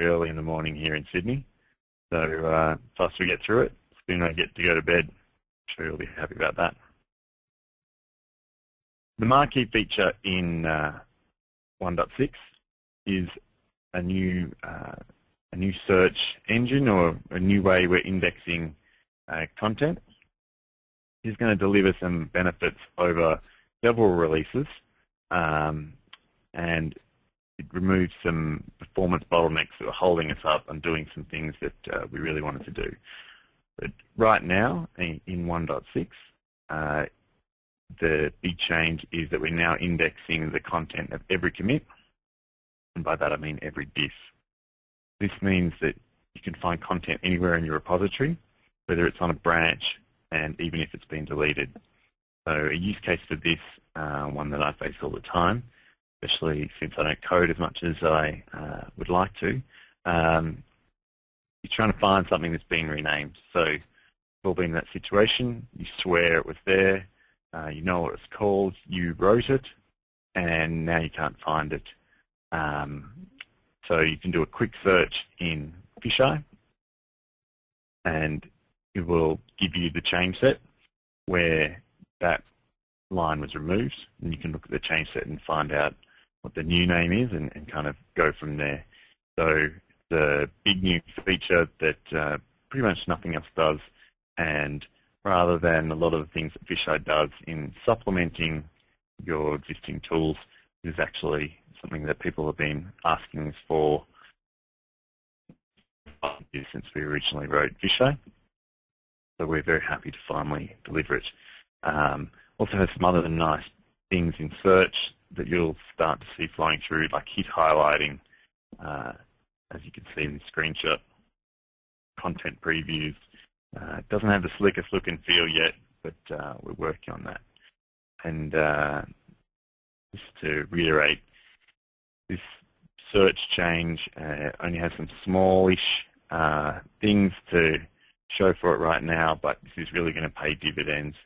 early in the morning here in Sydney. So faster we get through it, the sooner I get to go to bed. I'm sure you'll be happy about that. The marquee feature in 1.6 is a new search engine, or a new way we're indexing content. It's going to deliver some benefits over several releases, and it removes some performance bottlenecks that were holding us up and doing some things that we really wanted to do. But right now, in 1.6, the big change is that we're now indexing the content of every commit, and by that I mean every diff. This means that you can find content anywhere in your repository, whether it's on a branch and even if it's been deleted. So a use case for this, one that I face all the time, especially since I don't code as much as I would like to, you're trying to find something that's been renamed. So we've all been in that situation. You swear it was there, you know what it's called, you wrote it, and now you can't find it. So you can do a quick search in FishEye, and it will give you the change set where that line was removed, and you can look at the change set and find out what the new name is and kind of go from there. So the big new feature that pretty much nothing else does, and rather than a lot of the things that FishEye does in supplementing your existing tools, is actually something that people have been asking us for since we originally wrote FishEye. So we're very happy to finally deliver it. Also has some other nice things in search that you'll start to see flowing through, like hit highlighting, as you can see in the screenshot, content previews. It doesn't have the slickest look and feel yet, but we're working on that. And just to reiterate, this search change only has some smallish things to show for it right now, but this is really going to pay dividends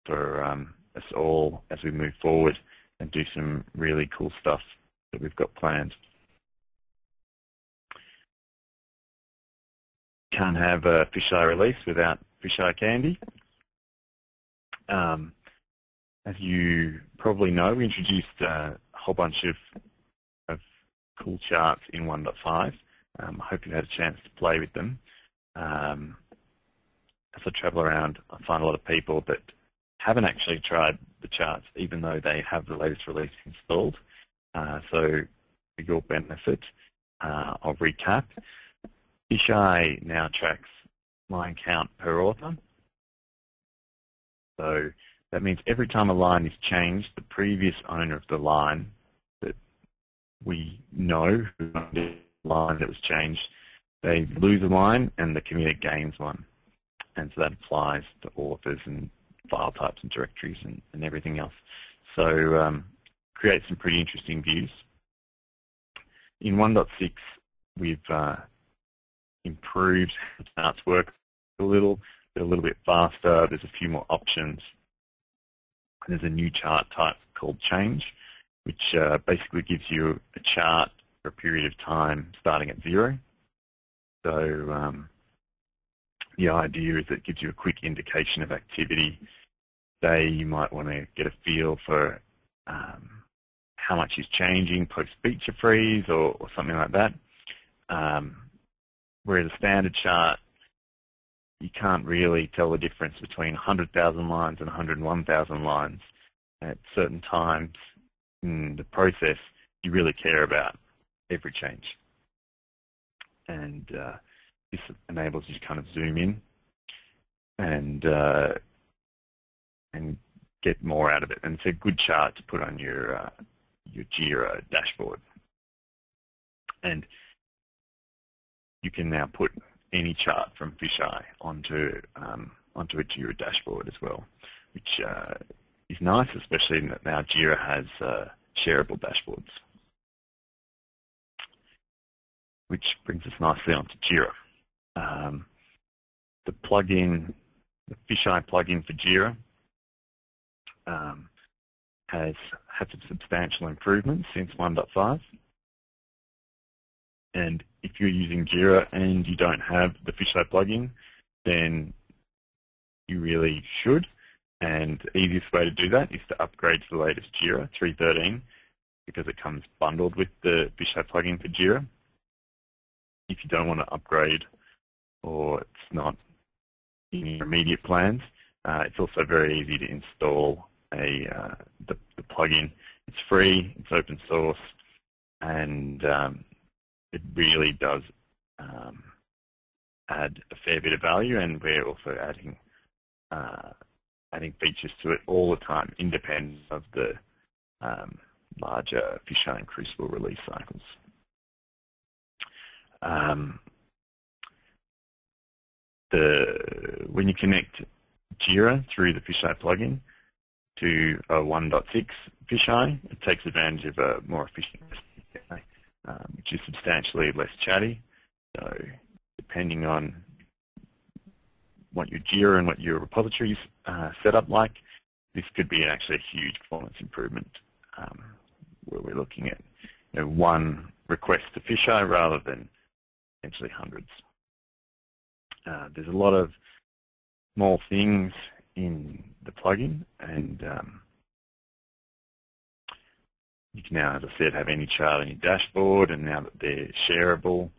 for us all as we move forward and do some really cool stuff that we've got planned. Can't have a FishEye release without FishEye Candy. As you probably know, we introduced a whole bunch of cool charts in 1.5. I hope you've had a chance to play with them. As I travel around, I find a lot of people that haven't actually tried the charts, even though they have the latest release installed. So for your benefit, I'll recap. FishEye now tracks line count per author. So that means every time a line is changed, the previous owner of the line that we know who owned the line that was changed, they lose a line and the committer gains one. And so that applies to authors and file types and directories and everything else. So create some pretty interesting views. In 1.6, we've improved how the charts work a little bit faster. There's a few more options. There's a new chart type called change, which basically gives you a chart for a period of time starting at 0. So the idea is it gives you a quick indication of activity. Say you might want to get a feel for how much is changing post-feature freeze or something like that. Whereas a standard chart, you can't really tell the difference between 100,000 lines and 101,000 lines. At certain times in the process, you really care about every change. And this enables you to kind of zoom in and get more out of it. And it's a good chart to put on your Jira dashboard. And you can now put any chart from FishEye onto a Jira dashboard as well, which is nice, especially that now Jira has shareable dashboards. Which brings us nicely onto Jira. The plugin, the FishEye plugin for Jira, has had some substantial improvements since 1.5, and if you're using Jira and you don't have the FishEye plugin, then you really should. And the easiest way to do that is to upgrade to the latest Jira 3.13 because it comes bundled with the FishEye plugin for Jira. If you don't want to upgrade or it's not in your immediate plans, it's also very easy to install the plugin. It's free, it's open source, and it really does add a fair bit of value, and we're also adding features to it all the time, independent of the larger FishEye and Crucible release cycles. When you connect Jira through the FishEye plugin to a 1.6 FishEye, it takes advantage of a more efficient SDK, which is substantially less chatty. So depending on what your Jira and what your repositories set up like, this could be actually a huge performance improvement where we're looking at one request to FishEye rather than potentially hundreds. There's a lot of small things in the plugin, and you can now, as I said, have any chart on your dashboard, and now that they're shareable,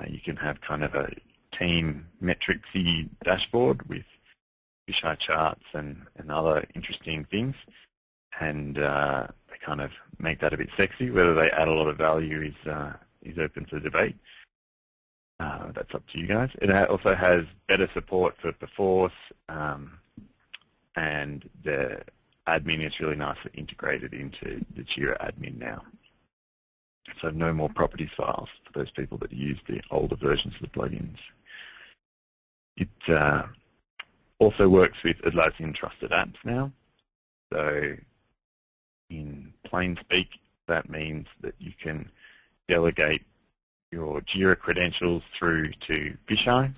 you can have kind of a team metricsy dashboard with FishEye charts and other interesting things, and they kind of make that a bit sexy. Whether they add a lot of value is open for debate. That's up to you guys. It also has better support for Perforce, and the admin is really nicely integrated into the Jira admin now. So no more properties files for those people that use the older versions of the plugins. It also works with Atlassian trusted apps now. So in plain speak, that means that you can delegate your Jira credentials through to FishEye.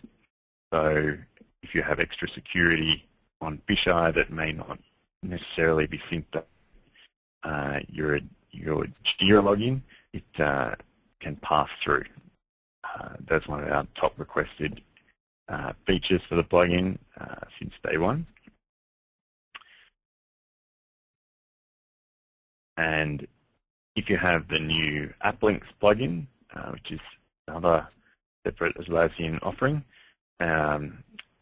So if you have extra security on FishEye that may not necessarily be synced up your Jira login, it can pass through. That's one of our top requested features for the plugin since day one. And if you have the new App Links plugin, which is another separate Atlassian offering,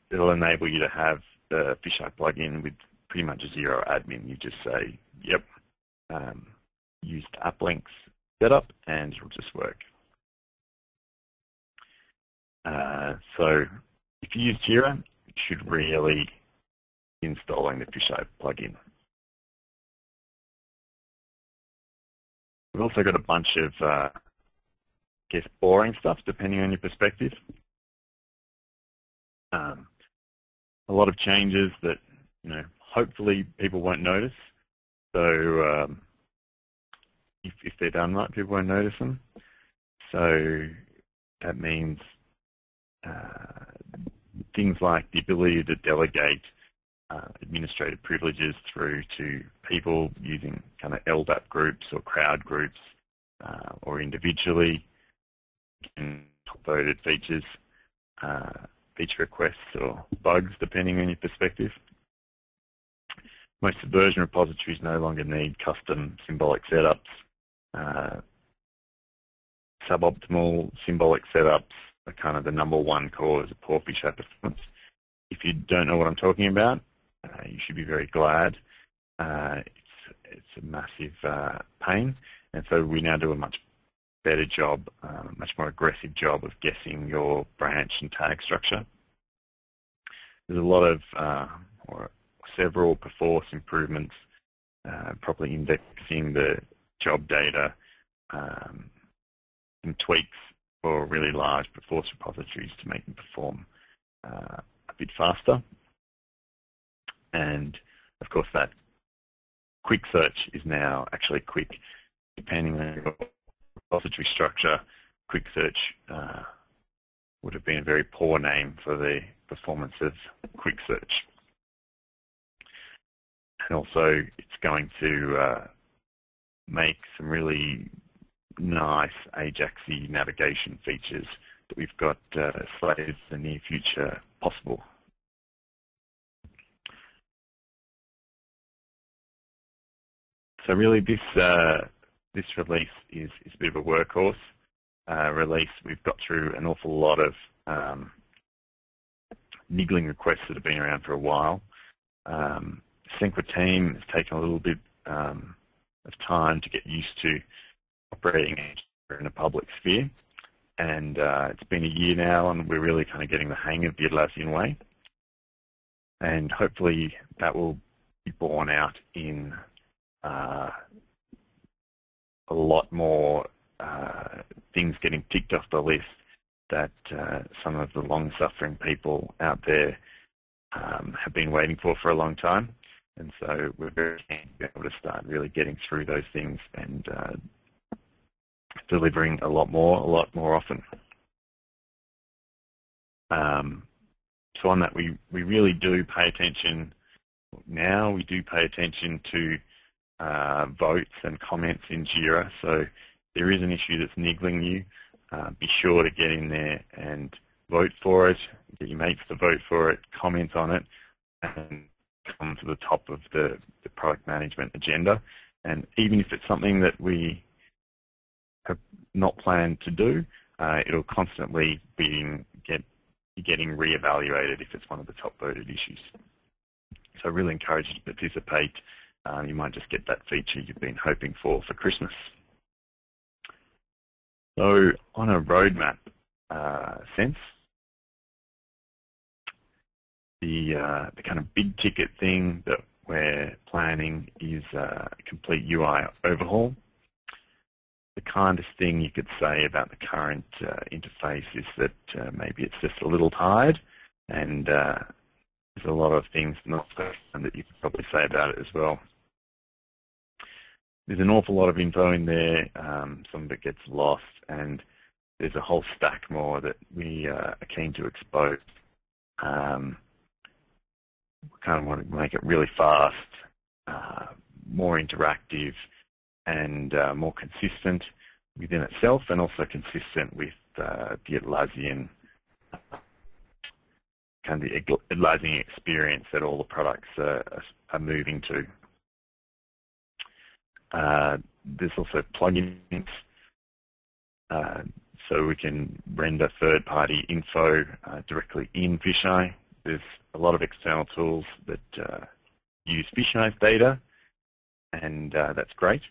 it'll enable you to have the FishEye plugin with pretty much zero admin. You just say, yep, use App Links setup, and it'll just work. So if you use Jira, you should really be installing the FishEye plugin. We've also got a bunch of guess boring stuff depending on your perspective. A lot of changes that hopefully people won't notice. So if they're done right, people won't notice them. So that means things like the ability to delegate administrative privileges through to people using kind of LDAP groups or crowd groups or individually, and top-voted features, feature requests or bugs, depending on your perspective. Most version repositories no longer need custom symbolic setups. Suboptimal symbolic setups are kind of the #1 cause of poor FishEye performance. If you don't know what I'm talking about, you should be very glad. It's a massive pain, and so we now do a much better job, much more aggressive job of guessing your branch and tag structure. There's a lot of, or several Perforce improvements, properly indexing the job data, some tweaks for really large Perforce repositories to make them perform a bit faster. And of course that quick search is now actually quick. Depending on your repository structure, quick search would have been a very poor name for the performance of quick search. And also it's going to make some really nice Ajax-y navigation features that we've got slated for the near future possible. So really this release is a bit of a workhorse release. We've got through an awful lot of niggling requests that have been around for a while. Sync with Team has taken a little bit of time to get used to operating in a public sphere, and it's been a year now, and we're really kind of getting the hang of the Atlassian way, and hopefully that will be borne out in a lot more things getting ticked off the list that some of the long-suffering people out there have been waiting for a long time. And so we're very keen to be able to start really getting through those things and delivering a lot more often. So on that, we really do pay attention now. We do pay attention to votes and comments in Jira. So if there is an issue that's niggling you, be sure to get in there and vote for it, get your mates to vote for it, comment on it, and come to the top of the product management agenda. And even if it's something that we have not planned to do, it'll constantly be getting re-evaluated if it's one of the top voted issues. So I really encourage you to participate. You might just get that feature you've been hoping for Christmas. So on a roadmap sense, the kind of big ticket thing that we're planning is a complete UI overhaul. The kindest thing you could say about the current interface is that maybe it's just a little tired, and there's a lot of things not so that you could probably say about it as well. There's an awful lot of info in there, some of it gets lost, and there's a whole stack more that we are keen to expose. We kind of want to make it really fast, more interactive, and more consistent within itself, and also consistent with the Atlassian kind of the Atlassian experience that all the products are moving to. There's also plugins, so we can render third-party info directly in FishEye. There's a lot of external tools that use FishEye's data, and that's great,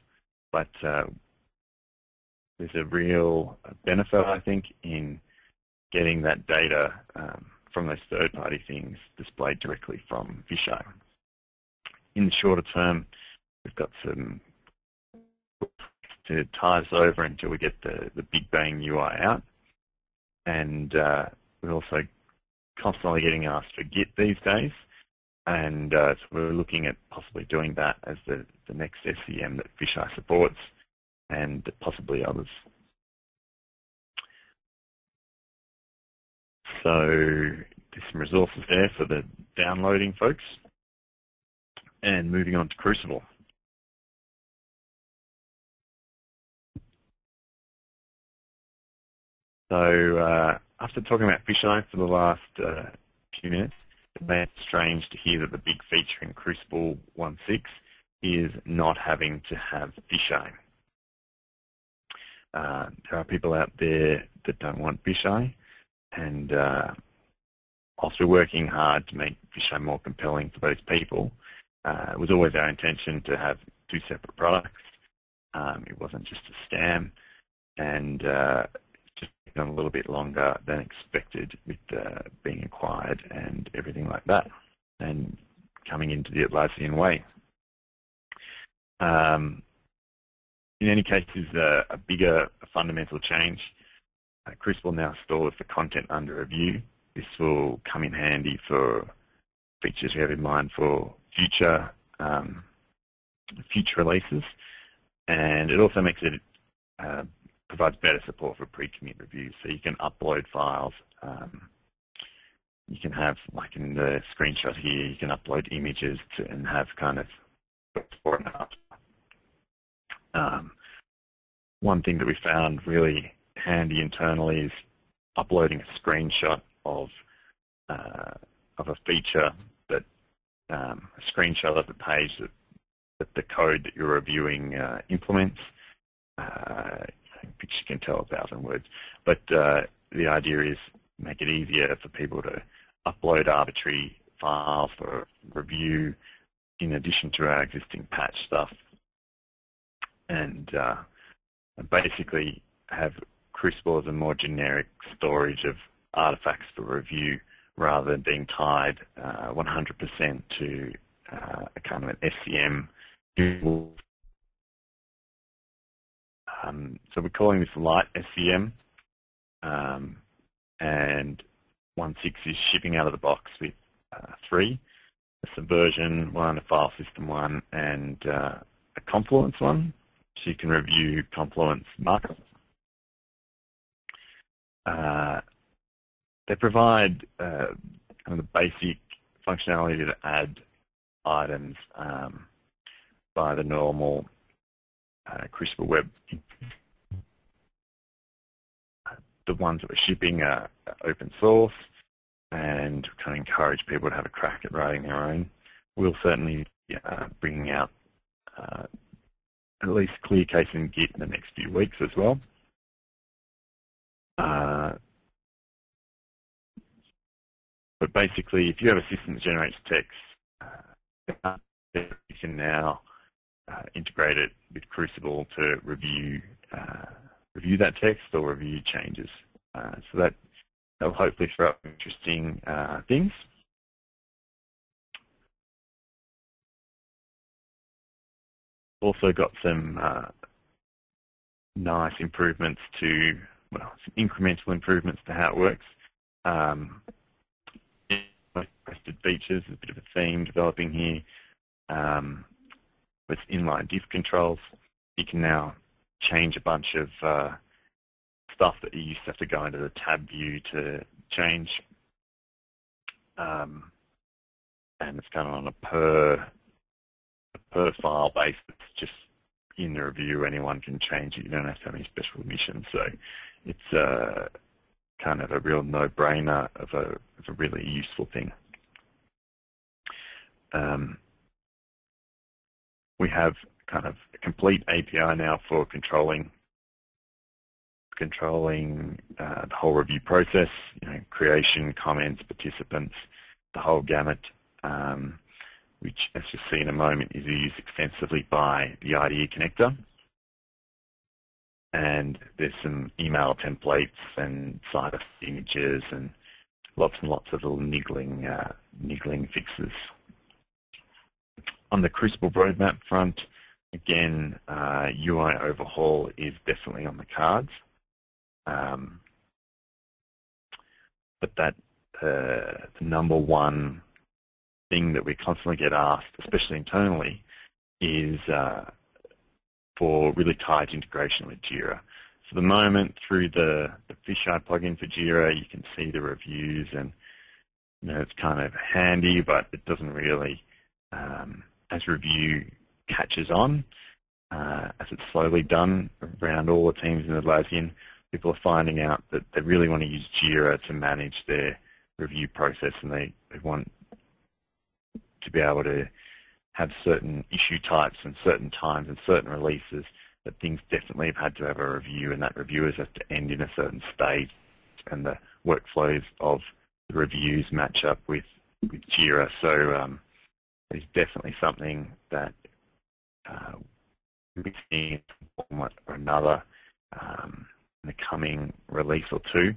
but there's a real benefit, I think, in getting that data from those third-party things displayed directly from FishEye. In the shorter term, we've got some to tie us over until we get the big bang UI out, and we're also constantly getting asked for Git these days, and so we're looking at possibly doing that as the next SCM that FishEye supports, and possibly others. So there's some resources there for the downloading folks, and moving on to Crucible. So after talking about FishEye for the last few minutes, it may be strange to hear that the big feature in Crucible 1.6 is not having to have FishEye. There are people out there that don't want FishEye, and whilst we're working hard to make FishEye more compelling for those people, it was always our intention to have two separate products. It wasn't just a scam, and just taken a little bit longer than expected with being acquired and everything like that, and coming into the Atlassian way. In any case, is a bigger fundamental change. Crucible now stores the content under review. This will come in handy for features we have in mind for future releases, and it also makes it provides better support for pre-commit reviews. So you can upload files. You can have, like in the screenshot here, you can upload images and have kind of before and after. one thing that we found really handy internally is uploading a screenshot of a feature that a screenshot of the page that the code that you're reviewing implements. Picture can tell 1,000 words, but the idea is make it easier for people to upload arbitrary files for review in addition to our existing patch stuff, and basically have Crucible as a more generic storage of artifacts for review rather than being tied 100% to a kind of an SCM. So we're calling this light SCM, and 1.6 is shipping out of the box with 3, a Subversion 1, a File System 1, and a Confluence 1, so you can review Confluence markups. They provide kind of the basic functionality to add items by the normal Crucible web. The ones that we're shipping are open source, and kind of encourage people to have a crack at writing their own. We'll certainly be bringing out at least clear case in Git in the next few weeks as well. But basically, if you have a system that generates text, you can now integrate it with Crucible to review that text or review changes. So that'll hopefully throw up interesting things. Also got some nice improvements to, well, some incremental improvements to how it works. Requested features, a bit of a theme developing here. With inline diff controls, you can now change a bunch of stuff that you used to have to go into the tab view to change. And it's kind of on a per file basis, just in the review anyone can change it. You don't have to have any special permission. So it's kind of a real no-brainer of a really useful thing. We have kind of a complete API now for controlling the whole review process, creation, comments, participants, the whole gamut, which, as you'll see in a moment, is used extensively by the IDE connector. And there's some email templates and side images and lots of little niggling fixes. On the Crucible roadmap front, again, UI overhaul is definitely on the cards. But that the number one thing that we constantly get asked, especially internally, is for really tight integration with Jira. For the moment, through the FishEye plugin for Jira, you can see the reviews, and it's kind of handy, but it doesn't really, as review catches on, as it's slowly done around all the teams in Atlassian, people are finding out that they really want to use Jira to manage their review process, and they want to be able to have certain issue types and certain times and certain releases that things definitely have had to have a review, and that reviewers have to end in a certain stage, and the workflows of the reviews match up with Jira. So it's definitely something that we're seeing in one or another in the coming release or two.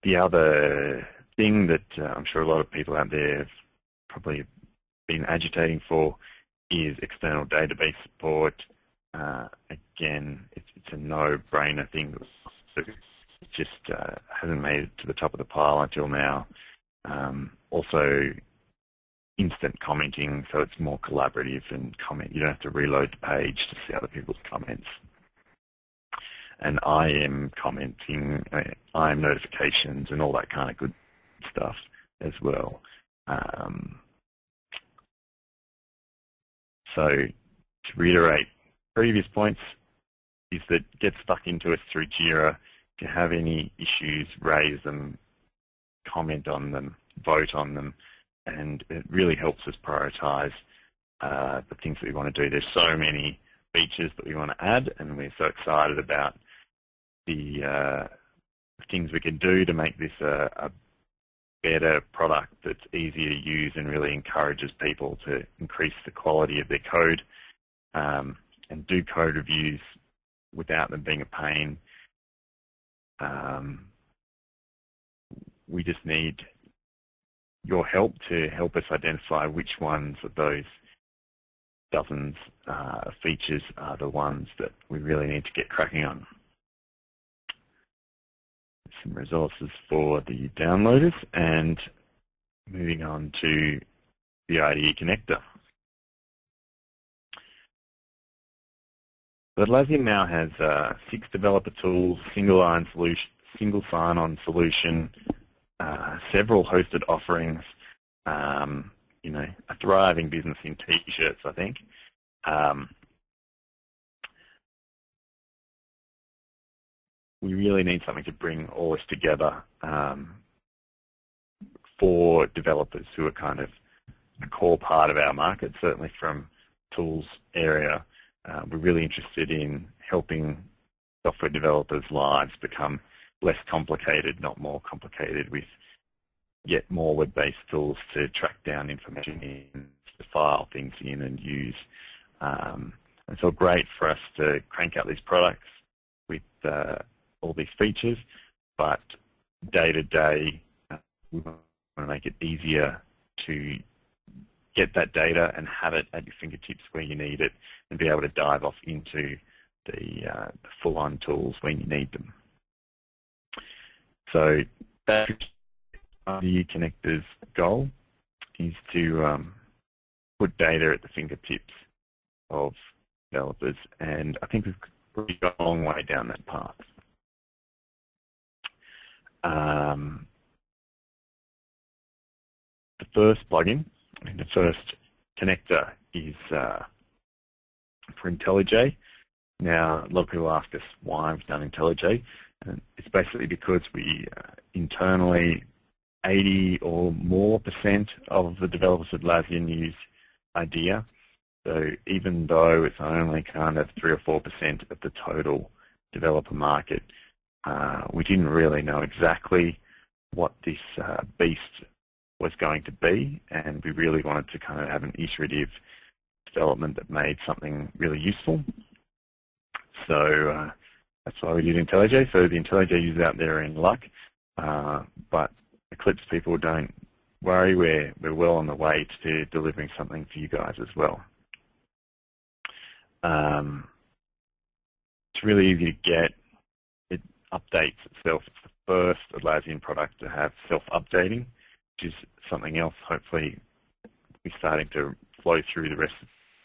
The other thing that I'm sure a lot of people out there have probably been agitating for is external database support. Again, it's a no-brainer thing. It just hasn't made it to the top of the pile until now. Also, instant commenting, so it's more collaborative and comment. You don't have to reload the page to see other people's comments. And IM commenting, IM notifications, and all that kind of good stuff as well. So to reiterate previous points, is that get stuck into us through Jira. If you have any issues, raise them, comment on them, vote on them, and it really helps us prioritize the things that we want to do. There's so many features that we want to add, and we're so excited about the things we can do to make this a better product that's easier to use and really encourages people to increase the quality of their code and do code reviews without them being a pain. We just need your help to help us identify which ones of those dozens of features are the ones that we really need to get cracking on. Some resources for the downloaders, and moving on to the IDE connector. So Atlassian now has 6 developer tools, single sign-on solution, several hosted offerings, you know, a thriving business in t-shirts, I think. We really need something to bring all this together for developers who are kind of a core part of our market, certainly from tools area. We're really interested in helping software developers' lives become less complicated, not more complicated, with yet more web-based tools to track down information in, to file things in and use. It's all great for us to crank out these products with all these features, but day to day we want to make it easier to get that data and have it at your fingertips where you need it, and be able to dive off into the full-on tools when you need them. So that IDE Connector's goal is to put data at the fingertips of developers, and I think we've got a long way down that path. The first plugin, and the first connector, is for IntelliJ. Now, a lot of people ask us why we've done IntelliJ, and it's basically because we internally 80 or more % of the developers at Atlassian use IDEA. So even though it's only kind of 3 or 4% of the total developer market, we didn't really know exactly what this beast was going to be, and we really wanted to kind of have an iterative development that made something really useful. So that's why we did IntelliJ. So the IntelliJ users out there are in luck, but Eclipse people, don't worry, we're well on the way to delivering something for you guys as well. It's really easy to get. It updates itself. It's the first Atlassian product to have self-updating, which is something else hopefully will be starting to flow through the rest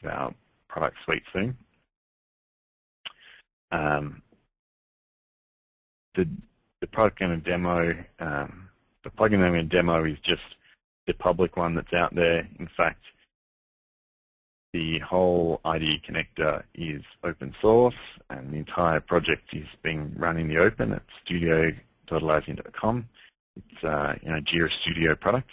of our product suite soon. The product I'm going to demo, the plugin I'm going to demo is just the public one that's out there. In fact, the whole IDE connector is open source, and the entire project is being run in the open at studio.atlassian.com. It's a Jira Studio product.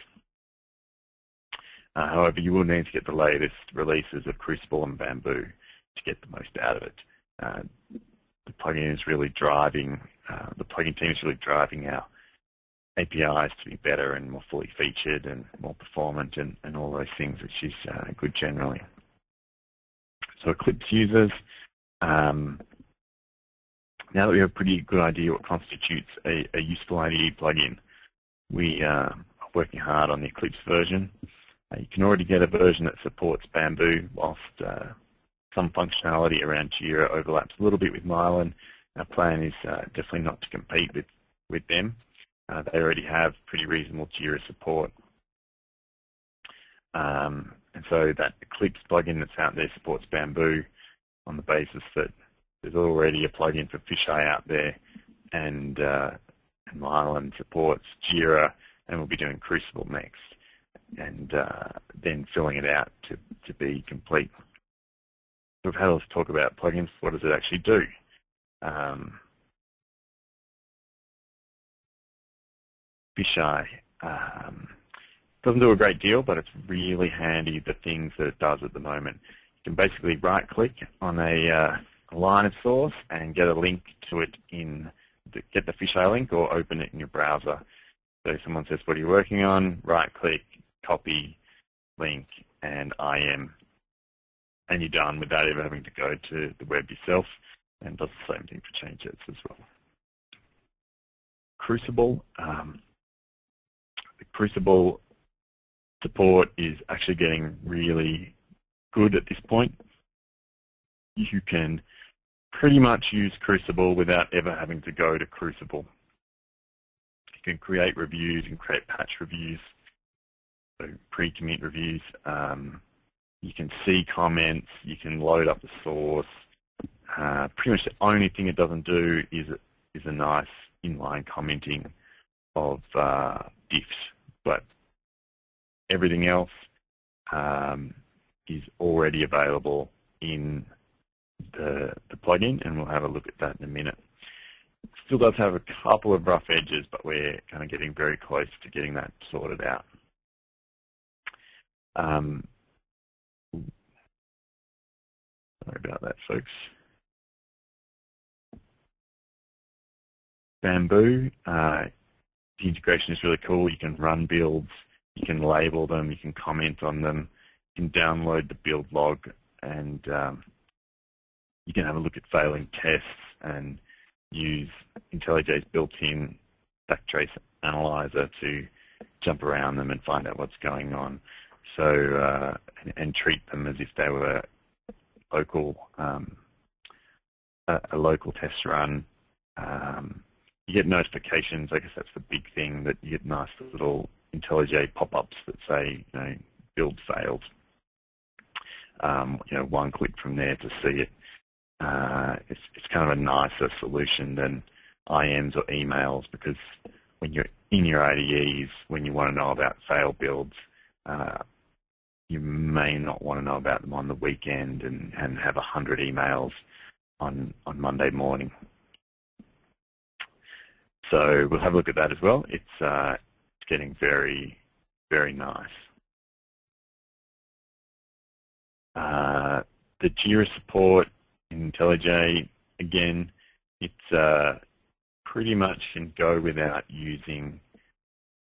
However, you will need to get the latest releases of Crucible and Bamboo to get the most out of it. The plugin is really driving, the plugin team is really driving our APIs to be better and more fully featured and more performant and all those things, which is good generally. So Eclipse users, now that we have a pretty good idea what constitutes a useful IDE plugin, we are working hard on the Eclipse version. You can already get a version that supports Bamboo, whilst some functionality around Jira overlaps a little bit with Mylan. Our plan is definitely not to compete with them. They already have pretty reasonable Jira support. And so that Eclipse plugin that's out there supports Bamboo on the basis that there's already a plugin for FishEye out there, and Mylan supports Jira, and we'll be doing Crucible next. and then filling it out to be complete. So we've had a talk about plugins. What does it actually do? FishEye doesn't do a great deal, but it's really handy, the things that it does at the moment. You can basically right-click on a line of source and get a link to it get the FishEye link or open it in your browser. So if someone says, what are you working on? Right-click, copy, link, and IM. And you're done without ever having to go to the web yourself, and does the same thing for change sets as well. Crucible. The Crucible support is actually getting really good at this point. You can pretty much use Crucible without ever having to go to Crucible. You can create reviews and create patch reviews, so pre-commit reviews. You can see comments, you can load up the source. Pretty much the only thing it doesn't do is a nice inline commenting of diffs, but everything else is already available in the plugin, and we'll have a look at that in a minute. It still does have a couple of rough edges, but we're kind of getting very close to getting that sorted out. Sorry about that, folks. Bamboo, the integration is really cool. You can run builds, you can label them, you can comment on them, you can download the build log, and you can have a look at failing tests and use IntelliJ's built-in backtrace analyzer to jump around them and find out what's going on. So and treat them as if they were local, a local test run. You get notifications. I guess that's the big thing, that you get nice little IntelliJ pop-ups that say, build failed. One click from there to see it. It's kind of a nicer solution than IMs or emails, because when you're in your IDEs, when you want to know about fail builds, you may not want to know about them on the weekend and have 100 emails on Monday morning. So we'll have a look at that as well. It's getting very, very nice. The Jira support in IntelliJ, again, it's pretty much can go without using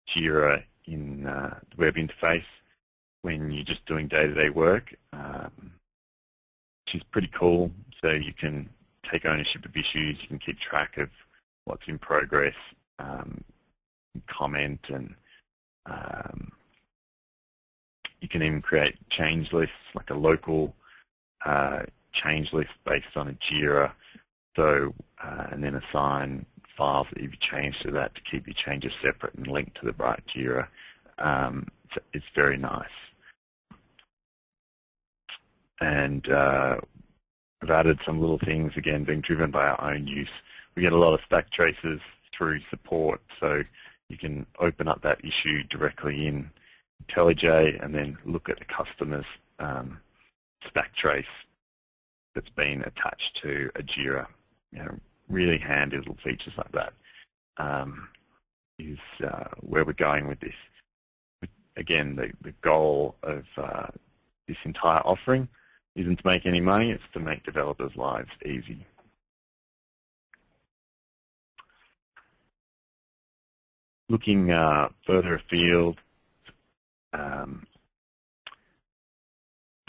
Jira in the web interface when you're just doing day-to-day work, which is pretty cool. So you can take ownership of issues, you can keep track of what's in progress, comment, and you can even create change lists, like a local change list based on a Jira, so and then assign files that you've changed to that to keep your changes separate and linked to the right Jira. It's very nice. And we've added some little things, again, being driven by our own use. We get a lot of stack traces through support, so you can open up that issue directly in IntelliJ and then look at the customer's stack trace that's been attached to a Jira. Really handy little features like that is where we're going with this. Again, the goal of this entire offering isn't to make any money, it's to make developers' lives easy. Looking further afield,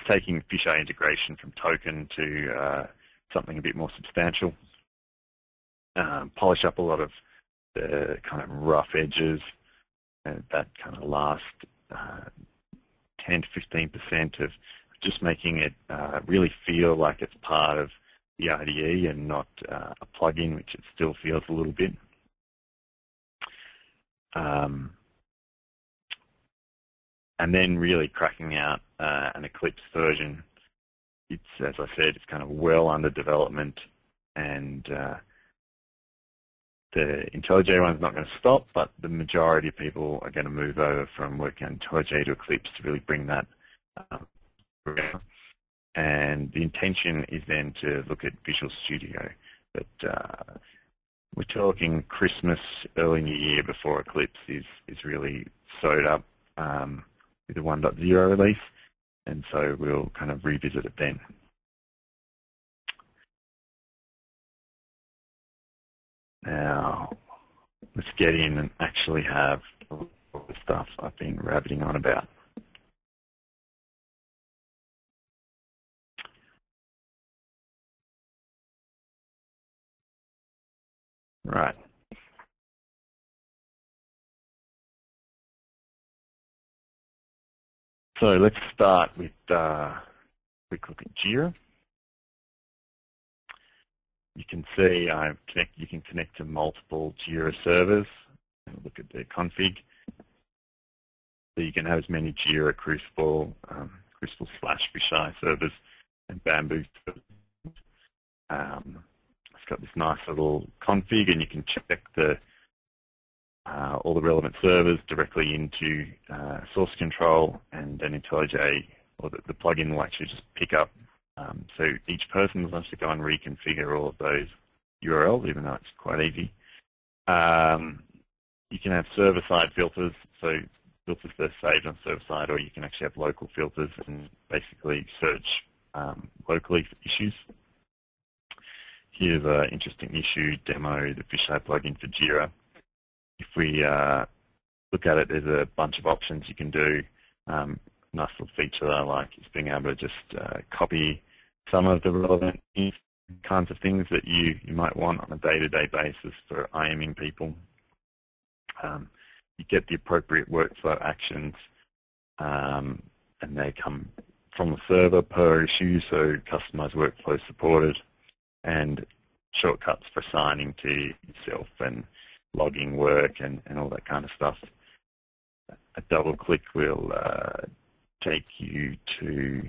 taking FishEye integration from token to something a bit more substantial, polish up a lot of the kind of rough edges, and that kind of last 10 to 15% of just making it really feel like it's part of the IDE and not a plugin, which it still feels a little bit. And then really cracking out an Eclipse version. It's, as I said, it's kind of well under development, and the IntelliJ one's not going to stop, but the majority of people are going to move over from working on IntelliJ to Eclipse to really bring that around. And the intention is then to look at Visual Studio. But we're talking Christmas, early New Year before Eclipse is really sewed up with the 1.0 release, and so we'll kind of revisit it then. Now, let's get in and actually have all the stuff I've been rabbiting on about. Right. So let's start with a quick look at Jira. You can see you can connect to multiple Jira servers and look at their config. So you can have as many Jira, Crucible, Crucible/FishEye servers and Bamboo servers. It's got this nice little config, and you can check all the relevant servers directly into source control, and then IntelliJ, or the plugin will actually just pick up. So each person will have to go and reconfigure all of those URLs, even though it's quite easy. You can have server-side filters, so filters that are saved on server-side, or you can actually have local filters and basically search locally for issues. Here's an interesting issue demo, the FishEye plugin for Jira. If we look at it, there's a bunch of options you can do. Nice little feature that I like is being able to just copy some of the relevant kinds of things that you might want on a day-to-day basis for IMing people. You get the appropriate workflow actions, and they come from the server per issue, so customized workflow supported, and shortcuts for assigning to yourself and logging work and all that kind of stuff. A double click will take you to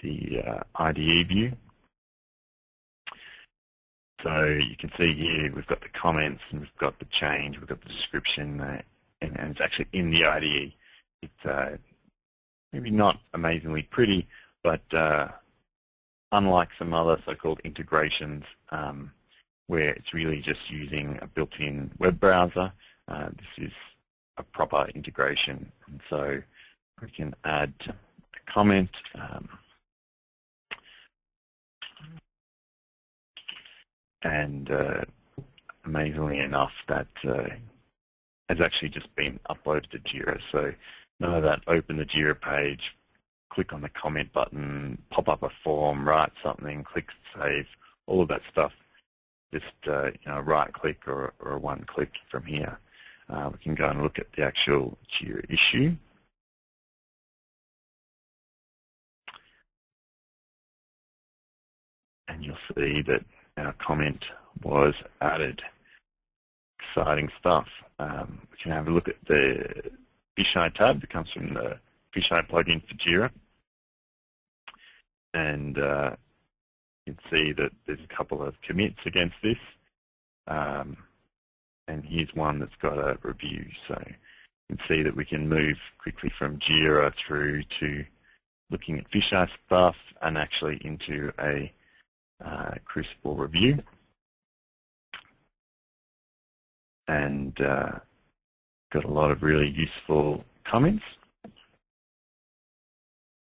the IDE view. So you can see here we've got the comments and we've got the change, we've got the description, and it's actually in the IDE. It's maybe not amazingly pretty, but unlike some other so-called integrations where it's really just using a built-in web browser, this is a proper integration. And so we can add a comment. And amazingly enough, that has actually just been uploaded to Jira. So none of that open the Jira page, click on the comment button, pop up a form, write something, click save, all of that stuff. Just right click or one click from here. We can go and look at the actual Jira issue. And you'll see that our comment was added. Exciting stuff. We can have a look at the FishEye tab that comes from the FishEye plugin for Jira. And you can see that there's a couple of commits against this. And here's one that's got a review. So you can see that we can move quickly from Jira through to looking at FishEye stuff and actually into a Crucible review. And got a lot of really useful comments.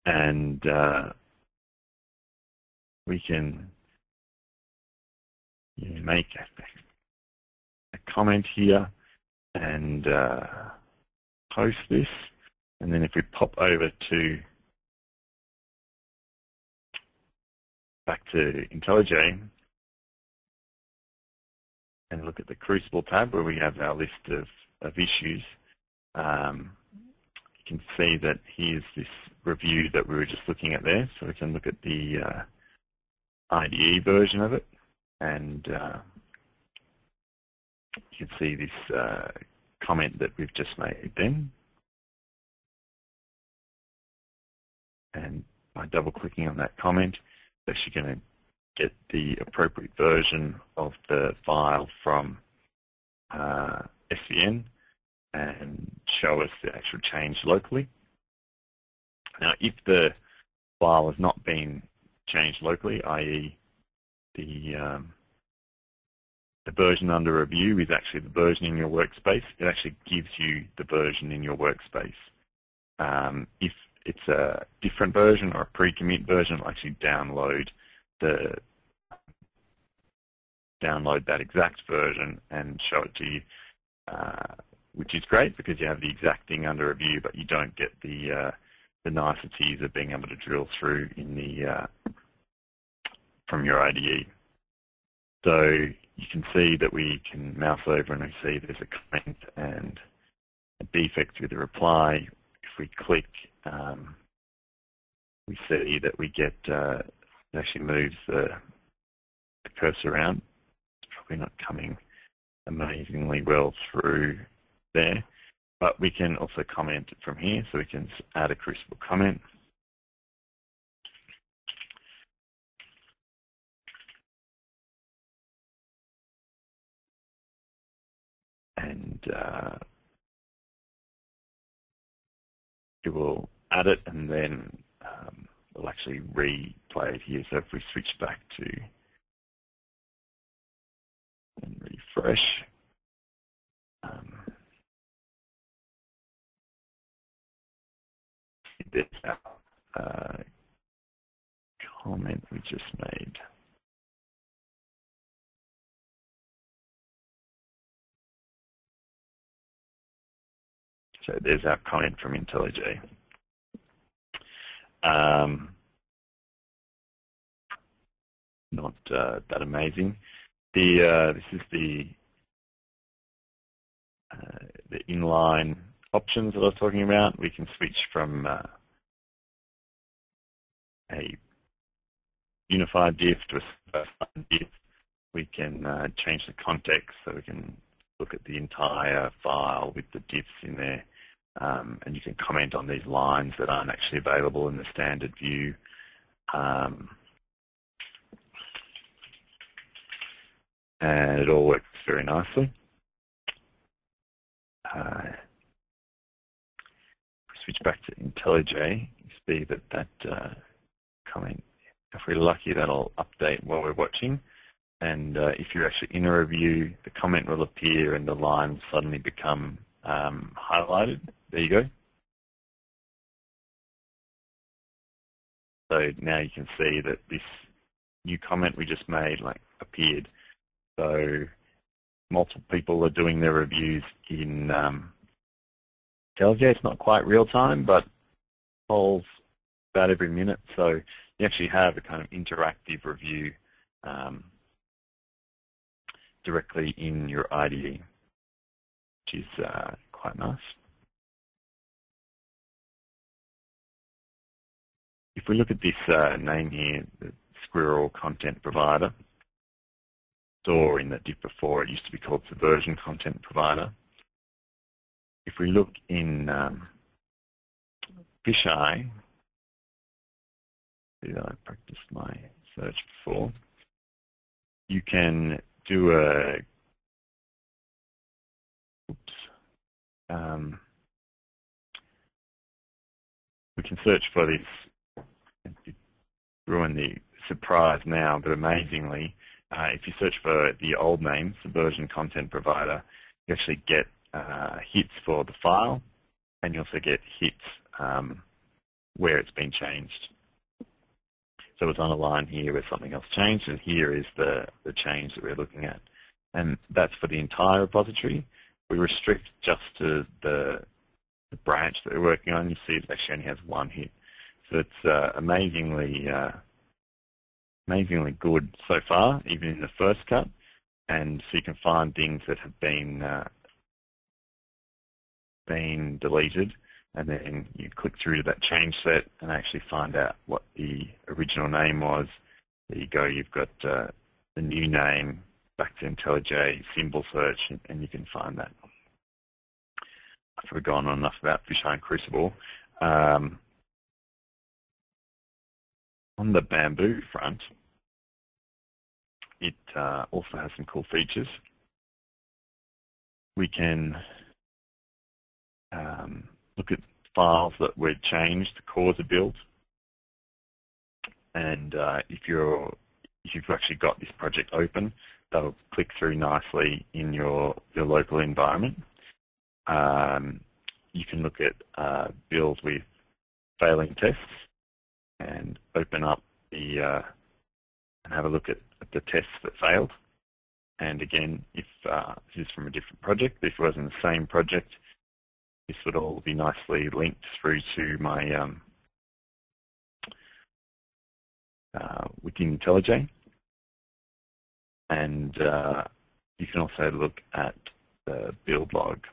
And we can make a comment here and post this. And then if we pop over to back to IntelliJ and look at the Crucible tab where we have our list of issues, you can see that here's this review that we were just looking at there. So we can look at the IDE version of it, and you can see this comment that we've just made then. And by double-clicking on that comment, it's actually going to get the appropriate version of the file from SVN and show us the actual change locally. Now, if the file has not been changed locally, i.e. the version under review is actually the version in your workspace, it actually gives you the version in your workspace. If it's a different version or a pre-commit version, it'll actually download that exact version and show it to you, which is great because you have the exact thing under review, but you don't get the niceties of being able to drill through in the from your IDE. So you can see that we can mouse over and we see there's a comment and a defect with a reply. If we click, we see that we get, it actually moves the cursor around. It's probably not coming amazingly well through there, but we can also comment from here, so we can add a Crucible comment. And it will add it, and then we'll actually replay it here. So if we switch back to and refresh, this comment we just made. So there's our comment from IntelliJ. Not that amazing. This is the inline options that I was talking about. We can switch from a unified diff to a specified diff. We can change the context, so we can look at the entire file with the diffs in there. And you can comment on these lines that aren't actually available in the standard view. And it all works very nicely. Switch back to IntelliJ, you see that comment, if we're lucky, that'll update while we're watching. And if you're actually in a review, the comment will appear and the line will suddenly become highlighted. There you go. So now you can see that this new comment we just made appeared. So multiple people are doing their reviews in IntelliJ. It's not quite real time, but polls about every minute. So you actually have a kind of interactive review directly in your IDE, which is quite nice. If we look at this name here, the Squirrel Content Provider, or in the diff before, it used to be called Subversion Content Provider. If we look in FishEye, I practiced my search before, you can do a, we can search for this, ruin the surprise now, but amazingly, if you search for the old name, Subversion Content Provider, you actually get hits for the file, and you also get hits where it's been changed. So it's on a line here where something else changed, and here is the change that we're looking at. And that's for the entire repository. We restrict just to the branch that we're working on. You see it actually only has one hit. So it's amazingly good so far, even in the first cut. And so you can find things that have been deleted, and then you click through to that change set and actually find out what the original name was. There you go, you've got the new name, back to IntelliJ, symbol search, and you can find that. I've forgotten enough about FishEye and Crucible. On the Bamboo front, it also has some cool features. We can look at files that were changed to cause a build, and if you've actually got this project open, they'll click through nicely in your local environment. You can look at build with failing tests and open up the and have a look at the tests that failed. And again, if this is from a different project, if it was in the same project, this would all be nicely linked through to my within IntelliJ. And you can also look at the build log.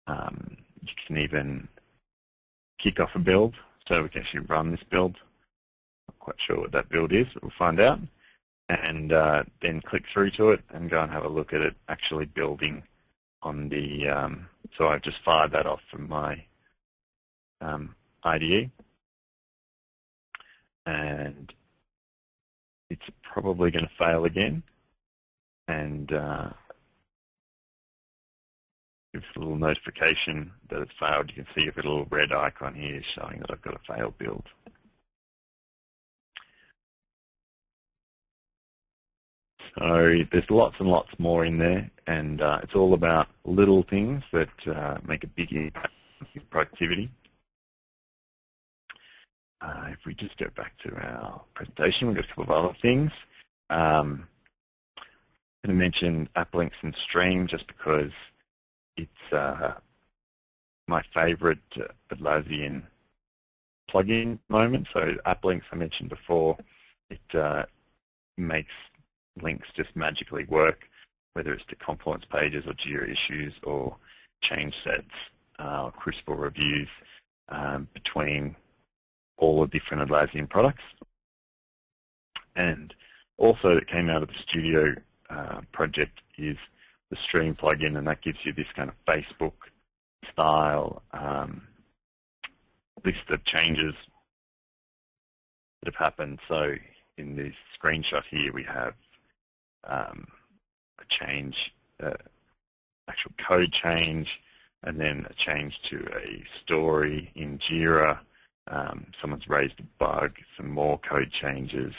You can even kick off a build, so we can actually run this build. Not quite sure what that build is, but we'll find out. And then click through to it and go and have a look at it actually building on the, so I've just fired that off from my IDE. And it's probably going to fail again. And gives a little notification that it's failed. You can see a little red icon here showing that I've got a failed build. So there's lots and lots more in there, and it's all about little things that make a big impact on productivity. If we just go back to our presentation, we've got a couple of other things. I'm going to mention app links and stream just because it's my favorite Atlassian plugin moment. So app links I mentioned before, it makes links just magically work, whether it's to Confluence pages or Jira issues or change sets, Crucible reviews between all the different Atlassian products. And also that came out of the Studio project is the Stream plugin, and that gives you this kind of Facebook style list of changes that have happened. So in this screenshot here we have a change, actual code change, and then a change to a story in Jira. Someone's raised a bug, some more code changes,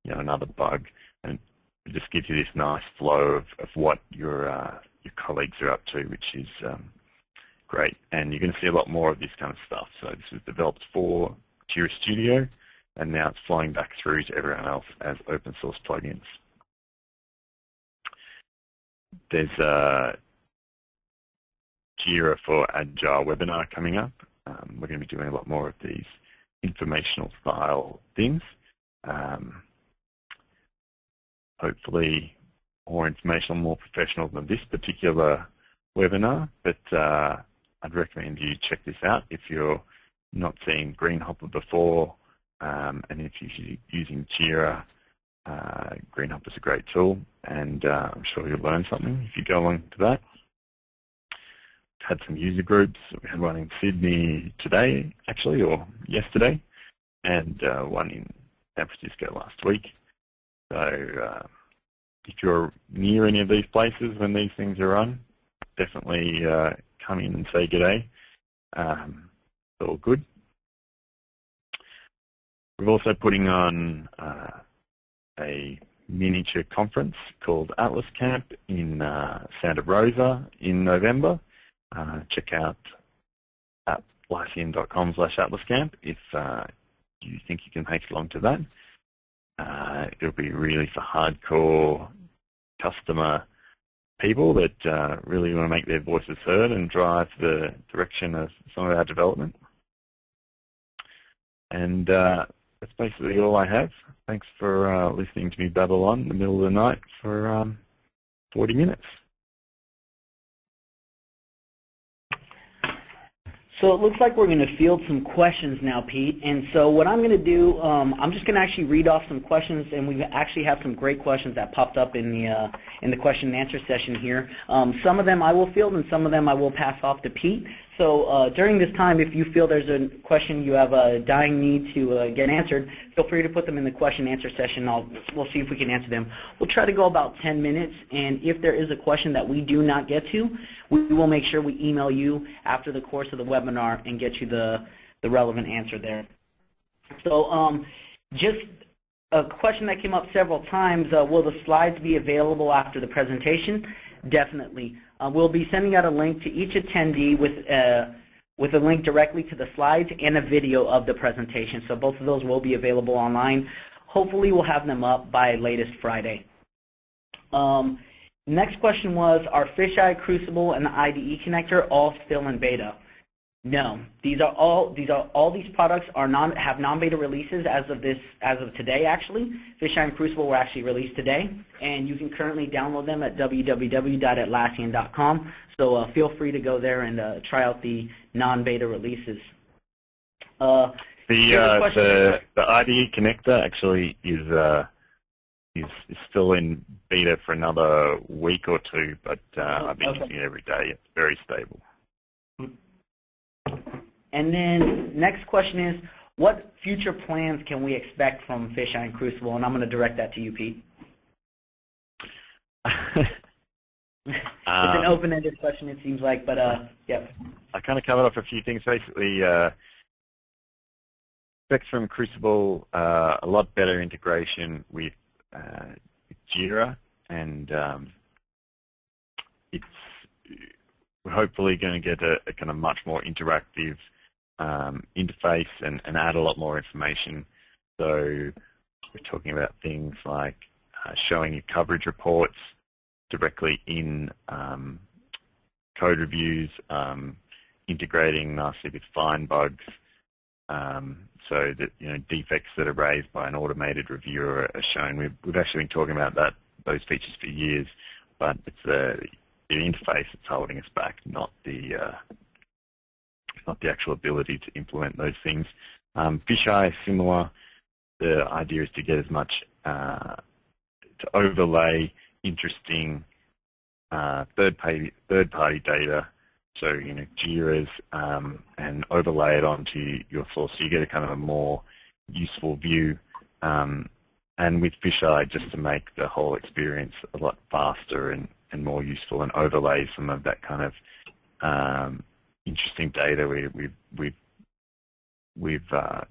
another bug, and it just gives you this nice flow of what your colleagues are up to, which is great. And you're going to see a lot more of this kind of stuff. So this was developed for Jira Studio, and now it's flowing back through to everyone else as open source plugins. There's a Jira for Agile webinar coming up. We're going to be doing a lot more of these informational style things. Hopefully more informational, more professional than this particular webinar, but I'd recommend you check this out if you're not seeing Greenhopper before, and if you're using Jira. Greenhopper is a great tool, and I'm sure you'll learn something if you go along to that. Had some user groups. We had one in Sydney today, actually, or yesterday, and one in San Francisco last week. So if you're near any of these places when these things are run, definitely come in and say g'day. It's all good. We're also putting on a miniature conference called Atlas Camp in Santa Rosa in November. Check out Atlassian.com/AtlasCamp if you think you can make along to that. It'll be really for hardcore customer people that really want to make their voices heard and drive the direction of some of our development. And that's basically all I have. Thanks for listening to me babble on in the middle of the night for 40 minutes. So it looks like we're going to field some questions now, Pete. And so what I'm going to do, I'm just going to actually read off some questions, and we actually have some great questions that popped up in the question and answer session here. Some of them I will field, and some of them I will pass off to Pete. So during this time, if you feel there's a question you have a dying need to get answered, feel free to put them in the question and answer session. We'll see if we can answer them. We'll try to go about 10 minutes, and if there is a question that we do not get to, we will make sure we email you after the course of the webinar and get you the relevant answer there. So just a question that came up several times, will the slides be available after the presentation? Definitely. We'll be sending out a link to each attendee with a link directly to the slides and a video of the presentation. So both of those will be available online. Hopefully we'll have them up by latest Friday. Next question was, are FishEye, Crucible, and the IDE connector all still in beta? No, all these products have non-beta releases as of today. Actually, FishEye and Crucible were actually released today, and you can currently download them at www.atlassian.com. So feel free to go there and try out the non-beta releases. The IDE connector actually is still in beta for another week or two, but I've been using it every day. It's very stable. And then next question is, what future plans can we expect from FishEye and Crucible? And I'm going to direct that to you, Pete. It's an open-ended question, it seems like, but yeah. I kind of covered off a few things. Basically, specs from Crucible, a lot better integration with Jira, and we're hopefully going to get a kind of much more interactive interface and add a lot more information. So we're talking about things like showing you coverage reports directly in code reviews, integrating nicely with find bugs, so that defects that are raised by an automated reviewer are shown. We've actually been talking about those features for years, but it's the interface that's holding us back, not the actual ability to implement those things. FishEye is similar. The idea is to get as much to overlay interesting third-party data, so Jira's, and overlay it onto your source, so you get a kind of a more useful view. And with FishEye, just to make the whole experience a lot faster and more useful, and overlay some of that kind of interesting data. We've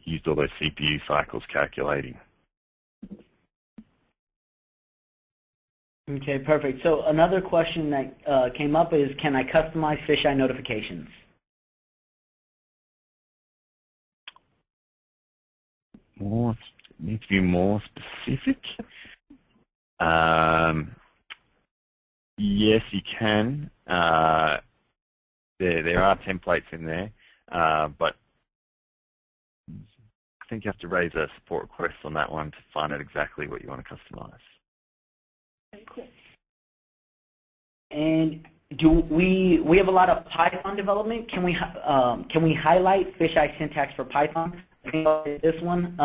used all those CPU cycles calculating. Okay, perfect. So another question that came up is, can I customize FishEye notifications? Need to be more specific. Yes, you can. There are templates in there, but I think you have to raise a support request on that one to find out exactly what you want to customize. Cool. And we have a lot of Python development. Can we highlight FishEye syntax for Python? I think this one.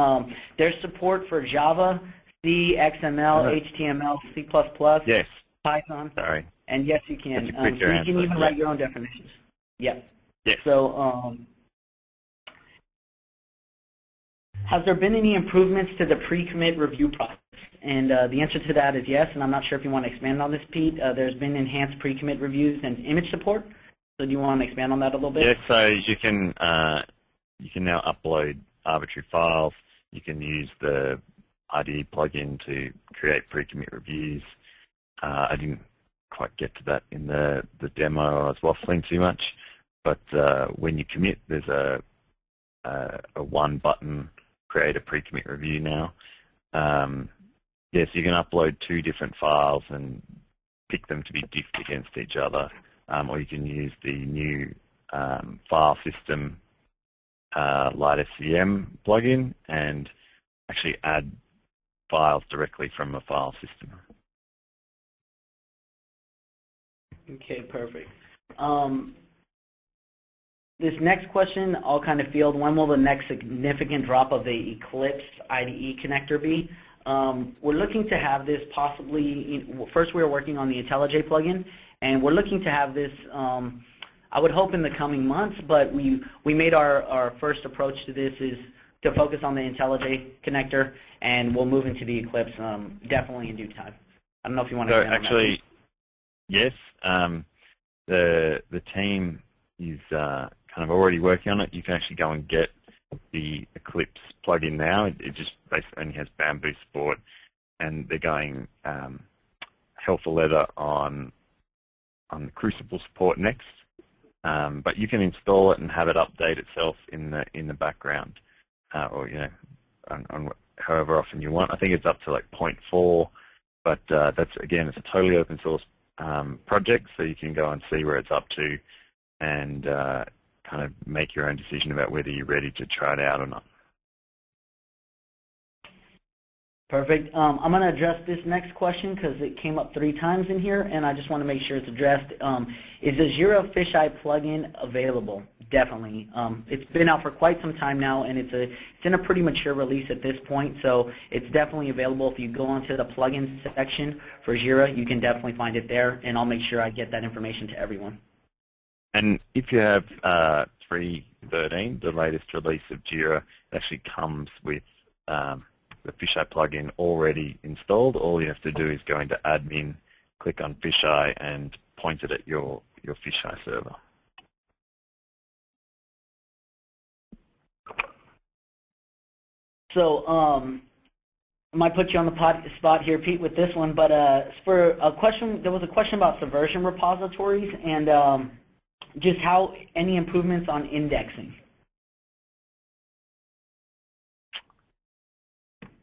There's support for Java, C, XML, HTML, C++. Yes. Python. Sorry. And yes, you can. So you can even write your own definitions. Yep. Yes. So has there been any improvements to the pre-commit review process? And the answer to that is yes, and I'm not sure if you want to expand on this, Pete. There's been enhanced pre-commit reviews and image support. So do you want to expand on that a little bit? Yes, so you can now upload arbitrary files. You can use the IDE plugin to create pre-commit reviews. I didn't quite get to that in the demo. I was waffling too much. But when you commit, there's a one button, create a pre-commit review now. Yes, you can upload two different files and pick them to be diffed against each other, or you can use the new file system LightSCM plugin and actually add files directly from a file system. Okay, perfect. This next question, I'll kind of field. When will the next significant drop of the Eclipse IDE connector be? We're looking to have this possibly, first we're working on the IntelliJ plugin, and we're looking to have this I would hope in the coming months, but we made our first approach to this is to focus on the IntelliJ connector, and we'll move into the Eclipse definitely in due time. I don't know if you want to expand on that. Actually, yes, the team is kind of already working on it. You can actually go and get the Eclipse plugin now. It just basically only has Bamboo support, and they're going hell for leather on the Crucible support next. But you can install it and have it update itself in the background, or on however often you want. I think it's up to like 0.4, but that's again, it's a totally open source project, so you can go and see where it's up to, and kind of make your own decision about whether you're ready to try it out or not. Perfect. I'm going to address this next question because it came up 3 times in here, and I just want to make sure it's addressed. Is the Jira FishEye plugin available? Definitely. It's been out for quite some time now, and it's in a pretty mature release at this point, so it's definitely available. If you go onto the plugin section for Jira, you can definitely find it there, and I'll make sure I get that information to everyone. And if you have 3.13, the latest release of Jira, it actually comes with the FishEye plugin already installed. All you have to do is go into admin, click on FishEye, and point it at your FishEye server. So I might put you on the spot here, Pete, with this one, but for a question, there was a question about Subversion repositories and just how any improvements on indexing.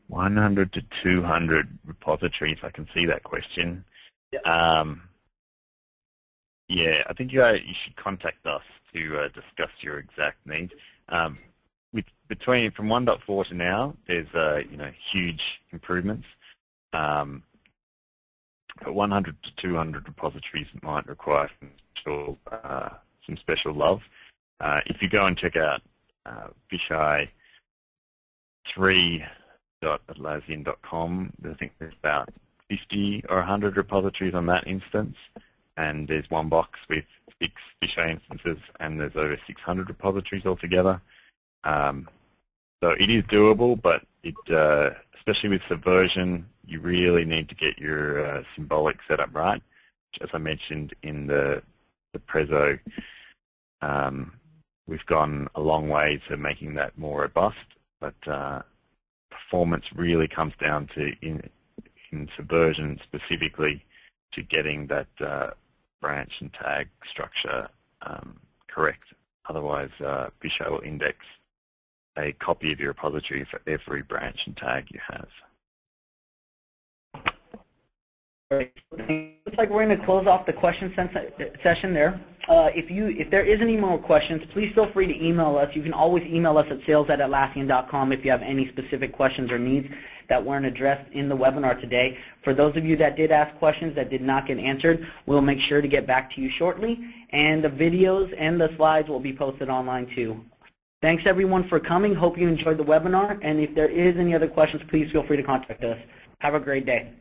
100 to 200 repositories. I can see that question. Yep. Yeah, I think you should contact us to discuss your exact needs. Between from 1.4 to now, there's huge improvements. But 100 to 200 repositories might require some special love. If you go and check out FishEye 3.atlassian.com, I think there's about 50 or 100 repositories on that instance, and there's one box with 6 FishEye instances, and there's over 600 repositories altogether. So it is doable, but especially with Subversion, you really need to get your symbolic setup right. As I mentioned in the Prezzo, we've gone a long way to making that more robust, but performance really comes down to, in Subversion specifically, to getting that branch and tag structure correct. Otherwise, FishEye will index a copy of your repository for every branch and tag you have. Looks like we're going to close off the question session there. If there is any more questions, please feel free to email us. You can always email us at sales@atlassian.com if you have any specific questions or needs that weren't addressed in the webinar today. For those of you that did ask questions that did not get answered, we'll make sure to get back to you shortly, and the videos and the slides will be posted online too. Thanks everyone for coming. Hope you enjoyed the webinar, and if there is any other questions, please feel free to contact us. Have a great day.